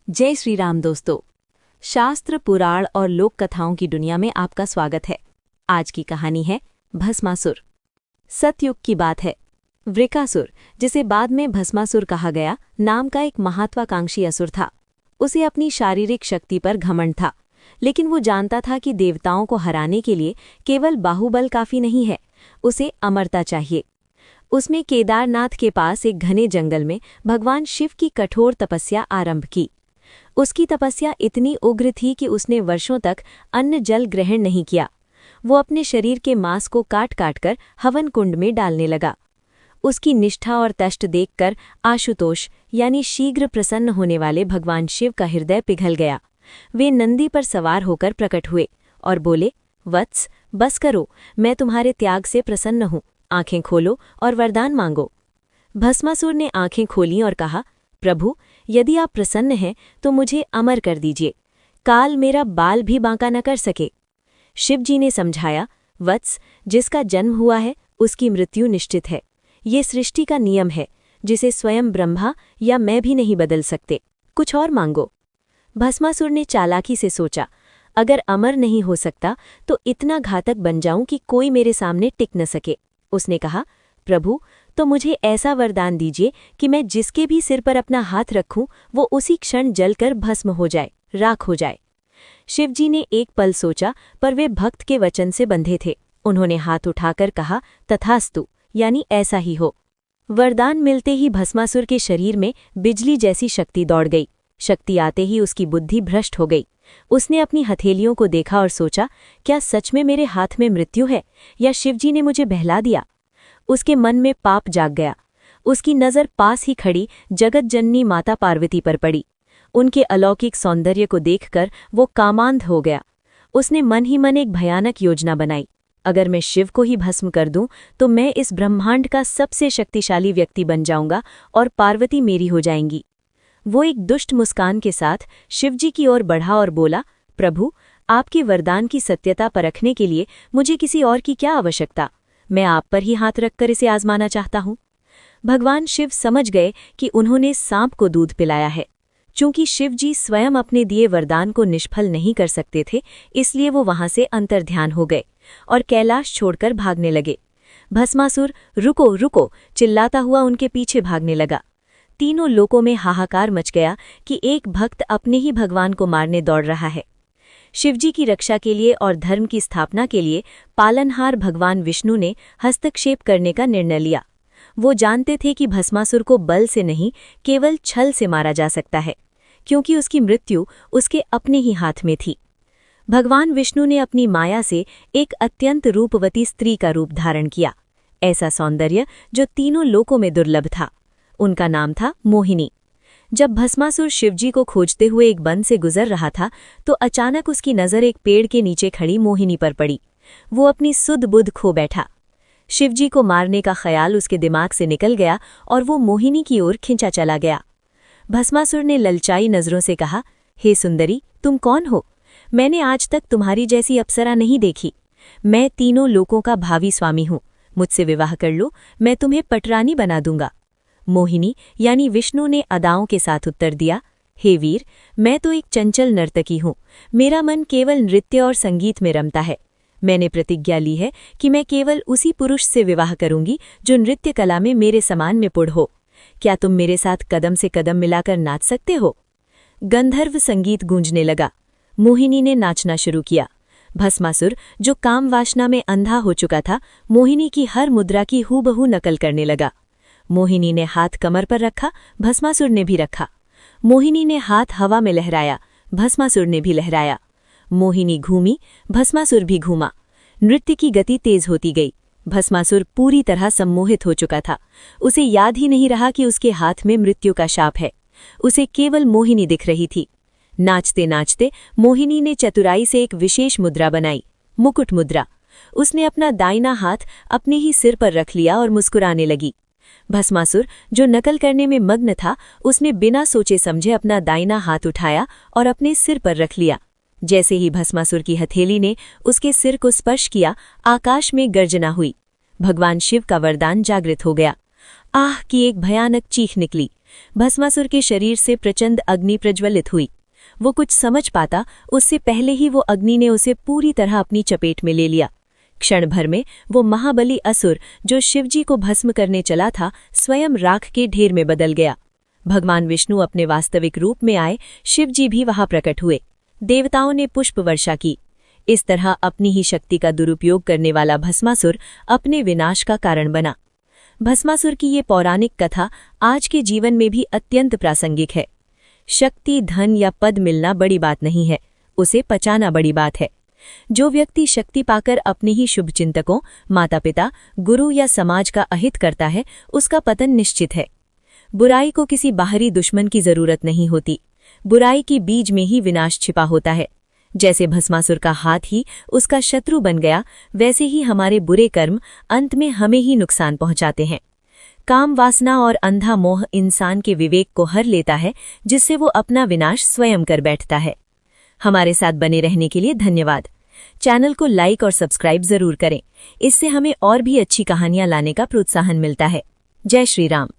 जय श्री राम दोस्तों। शास्त्र, पुराण और लोक कथाओं की दुनिया में आपका स्वागत है। आज की कहानी है भस्मासुर। सतयुग की बात है। वृकासुर, जिसे बाद में भस्मासुर कहा गया, नाम का एक महत्वाकांक्षी असुर था। उसे अपनी शारीरिक शक्ति पर घमंड था, लेकिन वो जानता था कि देवताओं को हराने के लिए केवल बाहुबल काफी नहीं है, उसे अमरता चाहिए। उसने केदारनाथ के पास एक घने जंगल में भगवान शिव की कठोर तपस्या आरंभ की। उसकी तपस्या इतनी उग्र थी कि उसने वर्षों तक अन्न जल ग्रहण नहीं किया। वो अपने शरीर के मांस को काट काट कर हवन कुंड में डालने लगा। उसकी निष्ठा और तष्ट देखकर आशुतोष यानी शीघ्र प्रसन्न होने वाले भगवान शिव का हृदय पिघल गया। वे नंदी पर सवार होकर प्रकट हुए और बोले, वत्स, बस करो, मैं तुम्हारे त्याग से प्रसन्न हूँ। आंखें खोलो और वरदान मांगो। भस्मासुर ने आंखें खोलीं और कहा, प्रभु, यदि आप प्रसन्न हैं तो मुझे अमर कर दीजिए। काल मेरा बाल भी बांका न कर सके। शिवजी ने समझाया, वत्स, जिसका जन्म हुआ है उसकी मृत्यु निश्चित है। ये सृष्टि का नियम है, जिसे स्वयं ब्रह्मा या मैं भी नहीं बदल सकते। कुछ और मांगो। भस्मासुर ने चालाकी से सोचा, अगर अमर नहीं हो सकता तो इतना घातक बन जाऊं कि कोई मेरे सामने टिक न सके। उसने कहा, प्रभु, तो मुझे ऐसा वरदान दीजिए कि मैं जिसके भी सिर पर अपना हाथ रखूं वो उसी क्षण जलकर भस्म हो जाए, राख हो जाए। शिवजी ने एक पल सोचा, पर वे भक्त के वचन से बंधे थे। उन्होंने हाथ उठाकर कहा, तथास्तु, यानी ऐसा ही हो। वरदान मिलते ही भस्मासुर के शरीर में बिजली जैसी शक्ति दौड़ गई। शक्ति आते ही उसकी बुद्धि भ्रष्ट हो गई। उसने अपनी हथेलियों को देखा और सोचा, क्या सच में मेरे हाथ में मृत्यु है या शिवजी ने मुझे बहला दिया। उसके मन में पाप जाग गया। उसकी नज़र पास ही खड़ी जगत जननी माता पार्वती पर पड़ी। उनके अलौकिक सौंदर्य को देखकर वो कामांध हो गया। उसने मन ही मन एक भयानक योजना बनाई। अगर मैं शिव को ही भस्म कर दूं तो मैं इस ब्रह्मांड का सबसे शक्तिशाली व्यक्ति बन जाऊंगा और पार्वती मेरी हो जाएंगी। वो एक दुष्ट मुस्कान के साथ शिवजी की ओर बढ़ा और बोला, प्रभु, आपके वरदान की सत्यता परखने के लिए मुझे किसी और की क्या आवश्यकता। मैं आप पर ही हाथ रखकर इसे आजमाना चाहता हूँ। भगवान शिव समझ गए कि उन्होंने सांप को दूध पिलाया है। चूंकि शिवजी स्वयं अपने दिए वरदान को निष्फल नहीं कर सकते थे, इसलिए वो वहां से अंतर्ध्यान हो गए और कैलाश छोड़कर भागने लगे। भस्मासुर रुको रुको चिल्लाता हुआ उनके पीछे भागने लगा। तीनों लोकों में हाहाकार मच गया कि एक भक्त अपने ही भगवान को मारने दौड़ रहा है। शिवजी की रक्षा के लिए और धर्म की स्थापना के लिए पालनहार भगवान विष्णु ने हस्तक्षेप करने का निर्णय लिया। वो जानते थे कि भस्मासुर को बल से नहीं, केवल छल से मारा जा सकता है, क्योंकि उसकी मृत्यु उसके अपने ही हाथ में थी। भगवान विष्णु ने अपनी माया से एक अत्यंत रूपवती स्त्री का रूप धारण किया, ऐसा सौंदर्य जो तीनों लोकों में दुर्लभ था। उनका नाम था मोहिनी। जब भस्मासुर शिवजी को खोजते हुए एक वन से गुजर रहा था तो अचानक उसकी नज़र एक पेड़ के नीचे खड़ी मोहिनी पर पड़ी। वो अपनी सुध बुध खो बैठा। शिवजी को मारने का ख्याल उसके दिमाग से निकल गया और वो मोहिनी की ओर खिंचा चला गया। भस्मासुर ने ललचाई नज़रों से कहा, हे सुंदरी, तुम कौन हो? मैंने आज तक तुम्हारी जैसी अप्सरा नहीं देखी। मैं तीनों लोकों का भावी स्वामी हूँ। मुझसे विवाह कर लो, मैं तुम्हें पटरानी बना दूंगा। मोहिनी यानी विष्णु ने अदाओं के साथ उत्तर दिया, हे वीर, मैं तो एक चंचल नर्तकी हूँ। मेरा मन केवल नृत्य और संगीत में रमता है। मैंने प्रतिज्ञा ली है कि मैं केवल उसी पुरुष से विवाह करूंगी जो नृत्य कला में मेरे समान निपुण हो। क्या तुम मेरे साथ कदम से कदम मिलाकर नाच सकते हो? गंधर्व संगीत गूंजने लगा। मोहिनी ने नाचना शुरू किया। भस्मासुर, जो काम वासना में अंधा हो चुका था, मोहिनी की हर मुद्रा की हूबहू नकल करने लगा। मोहिनी ने हाथ कमर पर रखा, भस्मासुर ने भी रखा। मोहिनी ने हाथ हवा में लहराया, भस्मासुर ने भी लहराया। मोहिनी घूमी, भस्मासुर भी घूमा। नृत्य की गति तेज होती गई। भस्मासुर पूरी तरह सम्मोहित हो चुका था। उसे याद ही नहीं रहा कि उसके हाथ में मृत्यु का शाप है। उसे केवल मोहिनी दिख रही थी। नाचते नाचते मोहिनी ने चतुराई से एक विशेष मुद्रा बनाई, मुकुट मुद्रा। उसने अपना दाहिना हाथ अपने ही सिर पर रख लिया और मुस्कुराने लगी। भस्मासुर, जो नकल करने में मग्न था, उसने बिना सोचे समझे अपना दाहिना हाथ उठाया और अपने सिर पर रख लिया। जैसे ही भस्मासुर की हथेली ने उसके सिर को स्पर्श किया, आकाश में गर्जना हुई। भगवान शिव का वरदान जागृत हो गया। आह की एक भयानक चीख निकली। भस्मासुर के शरीर से प्रचंड अग्नि प्रज्वलित हुई। वो कुछ समझ पाता उससे पहले ही वो अग्नि ने उसे पूरी तरह अपनी चपेट में ले लिया। क्षण भर में वो महाबली असुर जो शिवजी को भस्म करने चला था स्वयं राख के ढेर में बदल गया। भगवान विष्णु अपने वास्तविक रूप में आए, शिवजी भी वहां प्रकट हुए। देवताओं ने पुष्प वर्षा की। इस तरह अपनी ही शक्ति का दुरुपयोग करने वाला भस्मासुर अपने विनाश का कारण बना। भस्मासुर की ये पौराणिक कथा आज के जीवन में भी अत्यंत प्रासंगिक है। शक्ति, धन या पद मिलना बड़ी बात नहीं है, उसे पचाना बड़ी बात है। जो व्यक्ति शक्ति पाकर अपने ही शुभचिंतकों, माता पिता, गुरु या समाज का अहित करता है, उसका पतन निश्चित है। बुराई को किसी बाहरी दुश्मन की जरूरत नहीं होती। बुराई की बीज में ही विनाश छिपा होता है। जैसे भस्मासुर का हाथ ही उसका शत्रु बन गया, वैसे ही हमारे बुरे कर्म अंत में हमें ही नुकसान पहुंचाते हैं। काम वासना और अंधा मोह इंसान के विवेक को हर लेता है, जिससे वो अपना विनाश स्वयं कर बैठता है। हमारे साथ बने रहने के लिए धन्यवाद। चैनल को लाइक और सब्सक्राइब जरूर करें, इससे हमें और भी अच्छी कहानियां लाने का प्रोत्साहन मिलता है। जय श्री राम।